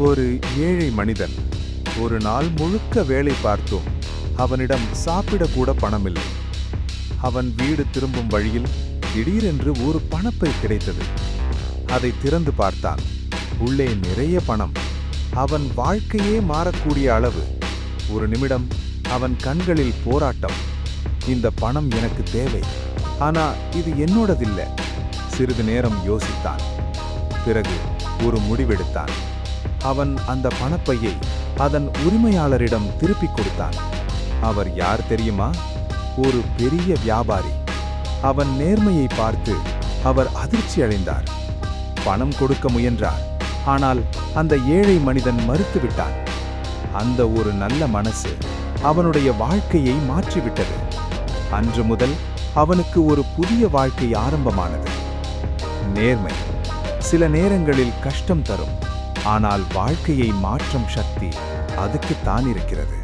ஒரு ஏழை மனிதன் ஒரு நாள் முழுக்க வேலை பார்த்தும் அவனிடம் சாப்பிடக்கூட பணமில்லை. அவன் வீடு திரும்பும் வழியில் திடீரென்று ஒரு பணப்பை கிடைத்தது. அதை திறந்து பார்த்தான். உள்ளே நிறைய பணம். அவன் வாழ்க்கையே மாறக்கூடிய அளவு. ஒரு நிமிடம் அவன் கண்களில் போராட்டம். இந்த பணம் எனக்கு தேவை, ஆனா இது என்னோடதில்லை. சிறிது நேரம் யோசித்தான். பிறகு ஒரு முடிவெடுத்தான். அவன் அந்த பணப்பையை அதன் உரிமையாளரிடம் திருப்பிக் கொடுத்தான். அவர் யார் தெரியுமா? ஒரு பெரிய வியாபாரி. அவன் நேர்மையை பார்த்து அவர் அதிர்ச்சி அடைந்தார். பணம் கொடுக்க முயன்றார். ஆனால் அந்த ஏழை மனிதன் மறுத்துவிட்டான். அந்த ஒரு நல்ல மனசு அவனுடைய வாழ்க்கையை மாற்றிவிட்டது. அன்று முதல் அவனுக்கு ஒரு புதிய வாழ்க்கை ஆரம்பமானது. நேர்மை சில நேரங்களில் கஷ்டம் தரும், ஆனால் வாழ்க்கையை மாற்றும் சக்தி அதுக்குத்தான் இருக்கிறது.